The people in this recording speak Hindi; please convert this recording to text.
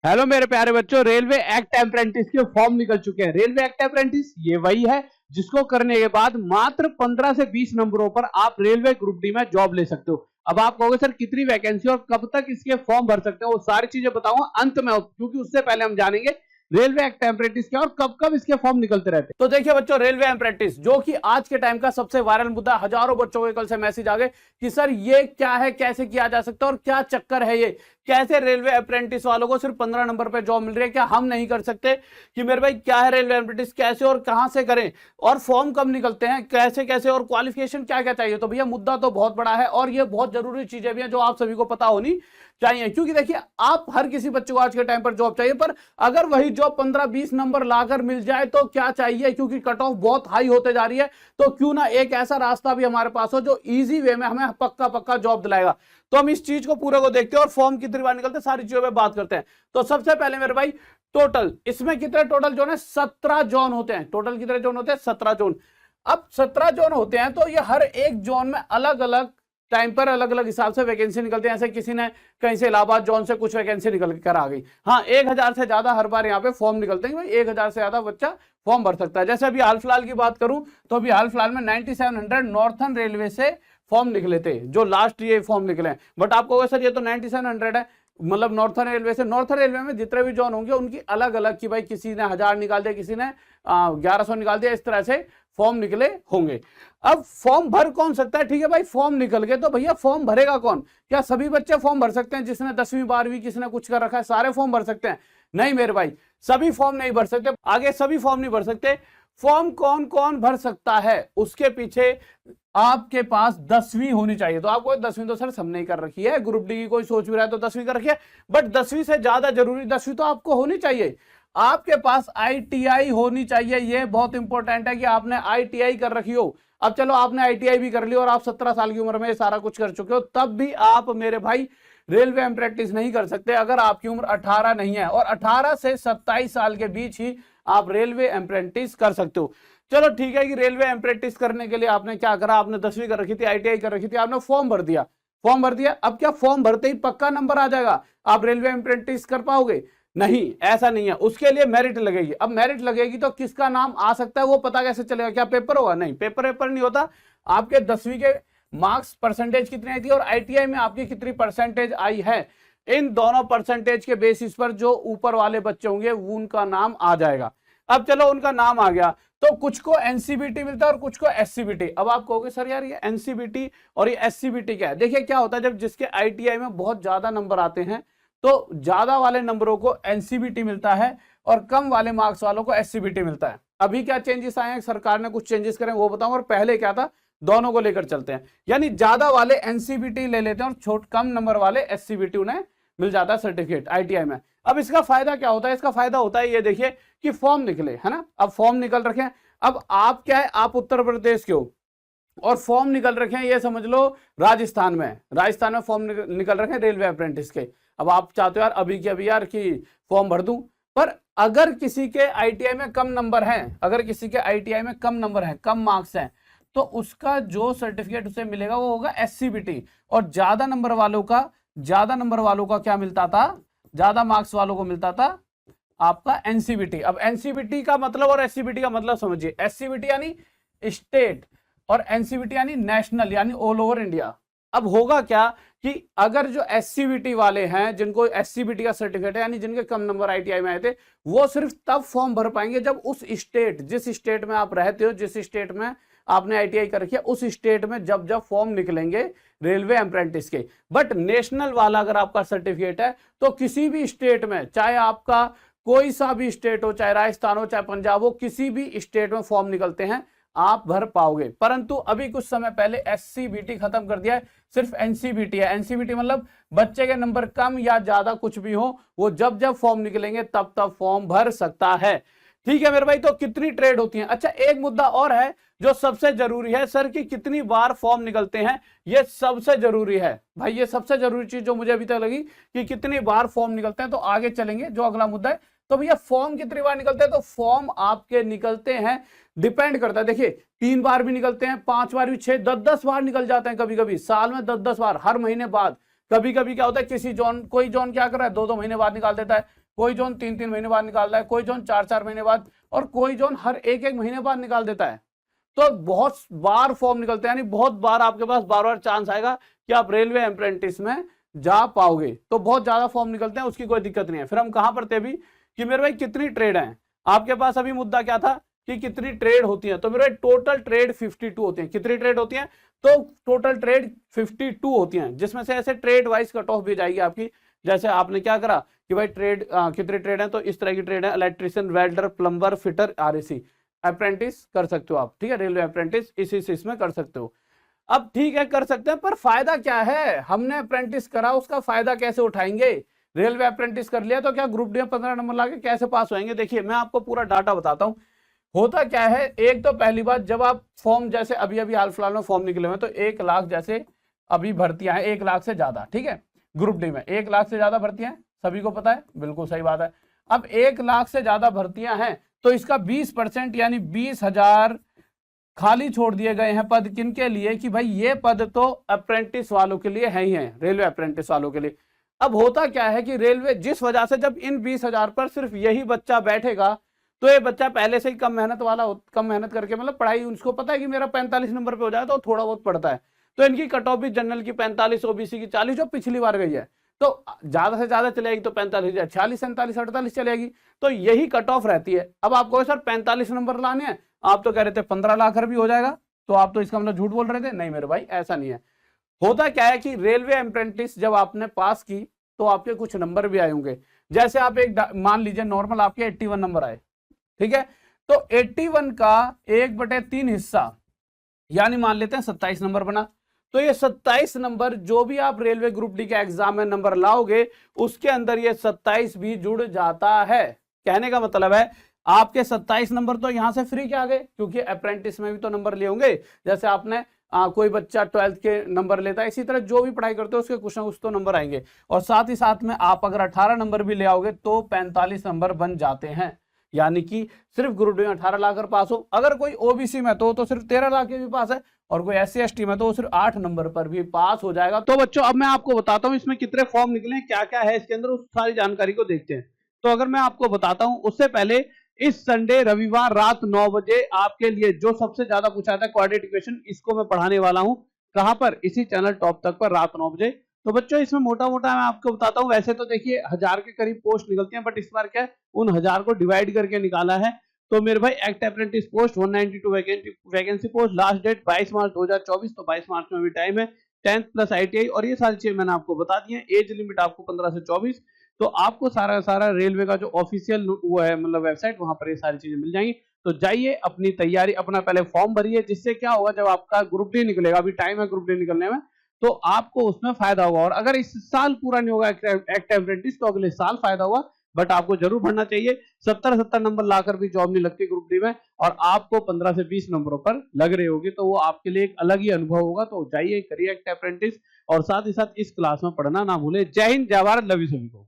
हेलो मेरे प्यारे बच्चों, रेलवे एक्ट अप्रेंटिस के फॉर्म निकल चुके हैं। रेलवे एक्ट अप्रेंटिस ये वही है जिसको करने के बाद मात्र 15 से 20 नंबरों पर आप रेलवे ग्रुप डी में जॉब ले सकते हो। अब आप कहोगे सर कितनी वैकेंसी और कब तक इसके फॉर्म भर सकते हो, वो सारी चीजें बताऊंगा अंत में, क्योंकि उससे पहले हम जानेंगे रेलवे एक्ट अप्रेंटिस क्या और कब कब इसके फॉर्म निकलते रहते हैं। तो देखिए बच्चों, रेलवे अप्रेंटिस जो कि आज के टाइम का सबसे वायरल मुद्दा, हजारों बच्चों के कल से मैसेज आ गए कि सर ये क्या है, कैसे किया जा सकता है और क्या चक्कर है ये, कैसे रेलवे अप्रेंटिस वालों को सिर्फ 15 नंबर पे जॉब मिल रही है, क्या हम नहीं कर सकते? कि मेरे भाई क्या है रेलवे अप्रेंटिस, कैसे और कहां से करें, और फॉर्म कब निकलते हैं, कैसे कैसे, और क्वालिफिकेशन क्या क्या चाहिए। तो भैया मुद्दा तो बहुत बड़ा है और ये बहुत जरूरी चीजें भी हैं जो आप सभी को पता होनी चाहिए, क्योंकि देखिए आप हर किसी बच्चे को आज के टाइम पर जॉब चाहिए, पर अगर वही जॉब 15-20 नंबर लाकर मिल जाए तो क्या चाहिए, क्योंकि कट ऑफ बहुत हाई होते जा रही है। तो क्यों ना एक ऐसा रास्ता भी हमारे पास हो जो इजी वे में हमें पक्का पक्का जॉब दिलाएगा। तो हम इस चीज को पूरे को देखते हैं और फॉर्म कितनी बार निकलते हैं, सारी चीजों पे बात करते हैं। तो सबसे पहले मेरे भाई टोटल इसमें कितने टोटल जोन है, 17 जोन होते हैं। टोटल कितने जोन होते हैं, 17 जोन। अब 17 जोन होते हैं तो ये हर एक जोन में अलग अलग टाइम पर अलग अलग हिसाब से वैकेंसी निकलती है। ऐसे किसी ने कहीं से इलाहाबाद जोन से कुछ वैकेंसी निकल कर आ गई, हाँ 1000 से ज्यादा हर बार यहाँ पे फॉर्म निकलते हैं, भाई 1000 से ज्यादा बच्चा फॉर्म भर सकता है। जैसे अभी हाल फिलहाल की बात करूं तो अभी हाल फिलहाल में 9700 नॉर्थन रेलवे से फॉर्म निकले थे, जो लास्ट ये फॉर्म निकले हैं। बट आपको सर ये तो 9700 है, मतलब नॉर्थन रेलवे से। नॉर्थन रेलवे में जितने भी जोन होंगे उनकी अलग अलग, कि भाई किसी ने 1000 निकाल दिया, किसी ने 1100 निकाल दिया, इस तरह से फॉर्म निकले होंगे। अब फॉर्म भर कौन सकता है, ठीक है भाई, फॉर्म निकल गए तो भैया फॉर्म भरेगा कौन? क्या सभी बच्चे फॉर्म भर सकते हैं? जिसने 10वीं 12वीं किसी ने कुछ कर रखा है सारे फॉर्म भर सकते हैं? नहीं मेरे भाई, सभी फॉर्म नहीं भर सकते, आगे सभी फॉर्म नहीं भर सकते। फॉर्म कौन कौन भर सकता है, उसके पीछे आपके पास 10वीं होनी चाहिए। तो आपको 10वीं तो सर सबने ही कर रखी है, ग्रुप डी की कोई सोच भी रहा है तो 10वीं कर रखी है, बट 10वीं से ज्यादा जरूरी 10वीं तो आपको होनी चाहिए। आपके पास आईटीआई होनी चाहिए, ये बहुत इंपॉर्टेंट है कि आपने आईटीआई कर रखी हो। अब चलो आपने आईटीआई भी कर ली और आप 17 साल की उम्र में ये सारा कुछ कर चुके हो, तब भी आप मेरे भाई रेलवे अप्रेंटिस नहीं कर सकते अगर आपकी उम्र 18 नहीं है, और 18 से 27 साल के बीच ही आप रेलवे अप्रेंटिस कर सकते हो। चलो ठीक है कि रेलवे अप्रेंटिस करने के लिए आपने क्या करा, आपने 10वीं कर रखी थी, आईटीआई कर रखी थी, आपने फॉर्म भर दिया। फॉर्म भर दिया, अब क्या फॉर्म भरते ही पक्का नंबर आ जाएगा, आप रेलवे अप्रेंटिस कर पाओगे? नहीं, ऐसा नहीं है। उसके लिए मेरिट लगेगी। अब मेरिट लगेगी तो किसका नाम आ सकता है वो पता कैसे चलेगा? क्या पेपर होगा? नहीं, पेपर नहीं होता। आपके 10वीं के मार्क्स परसेंटेज कितनी आई थी और आईटीआई में आपकी कितनी परसेंटेज आई है, इन दोनों परसेंटेज के बेसिस पर जो ऊपर वाले बच्चे होंगे उनका नाम आ जाएगा। अब चलो उनका नाम आ गया तो कुछ को एनसीबीटी मिलता है और कुछ को एससीबीटी। अब आप कहोगे सर यार ये एनसीबीटी और ये एससीबीटी क्या है? देखिए क्या होता है, जब जिसके आईटीआई में बहुत ज्यादा नंबर आते हैं तो ज्यादा वाले नंबरों को एनसीबीटी मिलता है और कम वाले मार्क्स वालों को एससीबीटी मिलता है। अभी क्या चेंजेस आए हैं, सरकार ने कुछ चेंजेस करे वो बताऊं, और पहले क्या था, दोनों को लेकर चलते हैं। यानी ज्यादा वाले एनसीबीटी ले लेते हैं और कम नंबर वाले एससीबीटी उन्हें मिल जाता है सर्टिफिकेट आईटीआई में। अब इसका फायदा क्या होता है? इसका फायदा होता है ये देखिए कि फॉर्म निकले, है ना, अब फॉर्म निकल रखे हैं। अब आप क्या है, आप उत्तर प्रदेश के हो और फॉर्म निकल रखे हैं, ये समझ लो राजस्थान में फॉर्म निकल रखे हैं रेलवे अप्रेंटिस के। अब आप चाहते हो यार अभी के अभी यार कि फॉर्म भर दूं, पर अगर किसी के आईटीआई में कम नंबर हैं, अगर किसी के आईटीआई में कम नंबर है, कम मार्क्स हैं, तो उसका जो सर्टिफिकेट उसे मिलेगा वो होगा एससीबीटी। और ज्यादा नंबर वालों का क्या मिलता था, ज्यादा मार्क्स वालों को मिलता था आपका एनसीबीटी। अब एनसीबीटी का मतलब और एससीबीटी का मतलब समझिए, एससीबीटी यानी स्टेट और एनसीबीटी यानी नेशनल, यानी ऑल ओवर इंडिया। अब होगा क्या कि अगर जो एससीबीटी वाले हैं, जिनको एससीबीटी का सर्टिफिकेट है, यानी जिनके कम नंबर आईटीआई में आए थे, वो सिर्फ तब फॉर्म भर पाएंगे जब उस स्टेट, जिस स्टेट में आप रहते हो, जिस स्टेट में आपने आईटीआई कर रखी है, उस स्टेट में जब फॉर्म निकलेंगे रेलवे अप्रेंटिस के। बट नेशनल वाला अगर आपका सर्टिफिकेट है तो किसी भी स्टेट में, चाहे आपका कोई सा भी स्टेट हो, चाहे राजस्थान हो, चाहे पंजाब हो, किसी भी स्टेट में फॉर्म निकलते हैं, आप भर पाओगे। परंतु अभी कुछ समय पहले एससीबीटी खत्म कर दिया है, सिर्फ एनसीबीटी है। एनसीबीटी मतलब बच्चे के नंबर कम या ज्यादा कुछ भी हो, वो जब फॉर्म निकलेंगे तब फॉर्म भर सकता है। ठीक है मेरे भाई, तो कितनी ट्रेड होती है? अच्छा, एक मुद्दा और है जो सबसे जरूरी है सर, कि कितनी बार फॉर्म निकलते हैं, ये सबसे जरूरी है भाई। ये सबसे जरूरी चीज जो मुझे अभी तक लगी कि कितनी बार फॉर्म निकलते हैं। तो आगे चलेंगे, जो अगला मुद्दा है, तो भैया फॉर्म कितनी बार निकलते हैं? तो फॉर्म आपके निकलते हैं, डिपेंड करता है। देखिए 3 बार भी निकलते हैं, 5 बार भी, 6, 10 बार निकल जाते हैं, कभी कभी साल में 10 बार, हर महीने बाद कभी कभी क्या होता है, किसी जोन, कोई जोन क्या कर रहा है 2-2 महीने बाद निकाल देता है, कोई जोन 3-3 महीने बाद निकाल रहा है, कोई जोन 4-4 महीने बाद, और कोई जोन हर 1-1 महीने बाद निकाल देता है। तो बहुत बार फॉर्म निकलते हैं, यानी बहुत बार आपके पास बार बार चांस आएगा कि आप रेलवे अप्रेंटिस में जा पाओगे। तो बहुत ज्यादा फॉर्म निकलते हैं, उसकी कोई दिक्कत नहीं है। फिर हम कहां पर थे अभी कि मेरे भाई कितनी ट्रेड है आपके पास, अभी मुद्दा क्या था कि कितनी ट्रेड होती है। तो मेरे भाई टोटल ट्रेड 52 होती है। कितनी ट्रेड होती है? तो टोटल ट्रेड 52 होती हैं, जिसमें से ऐसे ट्रेड वाइज कट ऑफ भी जाएगी आपकी। जैसे आपने क्या करा कि भाई ट्रेड कितने ट्रेड है, तो इस तरह की ट्रेड है, electrician, welder, plumber, fitter, RAC apprentice कर सकते हो आप, ठीक है। रेलवे अप्रेंटिस इस इसमें कर सकते हो। अब ठीक है कर सकते हैं, पर फायदा क्या है? हमने अप्रेंटिस करा, उसका फायदा कैसे उठाएंगे? रेलवे अप्रेंटिस कर लिया तो क्या ग्रुप डी में 15 नंबर लाके कैसे पास होएंगे? देखिए मैं आपको पूरा डाटा बताता हूं। होता क्या है, एक तो पहली बात, जब आप फॉर्म, जैसे अभी अभी हाल फिलहाल में फॉर्म निकले हुए, तो 1 लाख जैसे अभी भर्तियां हैं, 1 लाख से ज्यादा, ठीक है। ग्रुप डी में 1 लाख से ज्यादा भर्तियां हैं, सभी को पता है, बिल्कुल सही बात है। अब 1 लाख से ज्यादा भर्तियां हैं, तो इसका 20% यानी 20,000 खाली छोड़ दिए गए हैं पद। किनके लिए? कि भाई ये पद तो अप्रेंटिस वालों के लिए है ही है, रेलवे अप्रेंटिस वालों के लिए। अब होता क्या है कि रेलवे, जिस वजह से जब इन 20,000 पर सिर्फ यही बच्चा बैठेगा, तो ये बच्चा पहले से ही कम मेहनत वाला, कम मेहनत करके, मतलब पढ़ाई उसको पता है कि मेरा 45 नंबर पे हो जाए, तो थोड़ा बहुत पढ़ता है। तो इनकी कट ऑफ भी जनरल की 45, ओबीसी की 40, जो पिछली बार गई है, तो ज्यादा से ज्यादा चलेगी तो 45, 46, 47, 48 चलेगी। तो यही कट ऑफ रहती है। अब आपको सर 45 नंबर लाने हैं, आप तो कह रहे थे 15 लाख भी हो जाएगा, तो आप तो इसका मतलब झूठ बोल रहे थे। नहीं मेरे भाई, ऐसा नहीं है। होता क्या है कि रेलवे अप्रेंटिस जब आपने पास की, तो आपके कुछ नंबर भी आए होंगे। जैसे आप एक मान लीजिए नॉर्मल आपके 81 नंबर आए, ठीक है। तो 81 का 1/3 हिस्सा, यानी मान लेते हैं 27 नंबर बना। तो ये 27 नंबर जो भी आप रेलवे ग्रुप डी के एग्जाम में नंबर लाओगे, उसके अंदर ये 27 भी जुड़ जाता है। कहने का मतलब है आपके 27 नंबर तो यहां से फ्री के आ गए, क्योंकि अप्रेंटिस में भी तो नंबर लिए होंगे। जैसे आपने कोई बच्चा 12th के नंबर लेता है, इसी तरह जो भी पढ़ाई करते हो उसके कुछ ना कुछ तो नंबर आएंगे। और साथ ही साथ में आप अगर 18 नंबर भी ले आओगे तो 45 नंबर बन जाते हैं। यानी कि सिर्फ ग्रुप डी में 18 लाख अगर पास हो, अगर कोई ओबीसी में तो सिर्फ 13 लाख के भी पास है, और कोई SC ST में तो सिर्फ 8 नंबर पर भी पास हो जाएगा। तो बच्चों अब मैं आपको बताता हूँ इसमें कितने फॉर्म निकले, क्या क्या है इसके अंदर, उस सारी जानकारी को देखते हैं। तो अगर मैं आपको बताता हूँ, उससे पहले इस संडे रविवार रात 9 बजे आपके लिए जो सबसे ज्यादा पूछा था क्वाड्रेटिक इक्वेशन, इसको मैं पढ़ाने वाला हूँ। कहां पर? इसी चैनल टॉप तक पर रात 9 बजे। तो बच्चों इसमें मोटा मोटा मैं आपको बताता हूँ। वैसे तो देखिए 1000 के करीब पोस्ट निकलती हैं, बट इस बार क्या है, उन 1000 को डिवाइड करके निकाला है। तो मेरे भाई act apprentice post 192 vacancy post, last date 22 March 2024। तो 22 मार्च में भी टाइम है। 10th प्लस ITI और ये सारी चीजें मैंने आपको बता दी हैं। एज लिमिट आपको 15 से 24। तो आपको सारा रेलवे का जो ऑफिशियल वो है, मतलब वेबसाइट, वहां पर ये सारी चीजें मिल जाएंगी। तो जाइए अपनी तैयारी, अपना पहले फॉर्म भरिए, जिससे क्या होगा, जब आपका ग्रुप डी निकलेगा, अभी टाइम है ग्रुप डी निकलने में, तो आपको उसमें फायदा होगा। और अगर इस साल पूरा नहीं होगा एक्ट अप्रेंटिस, तो अगले साल फायदा होगा। बट आपको जरूर भरना चाहिए। 70 नंबर लाकर भी जॉब नहीं लगती ग्रुप डी में, और आपको 15 से 20 नंबरों पर लग रही होगी, तो वो आपके लिए एक अलग ही अनुभव होगा। तो जाइए करिए एक्ट अप्रेंटिस, और साथ ही साथ इस क्लास में पढ़ना ना भूले। जय हिंद, जय भारत, लव यू सभी को।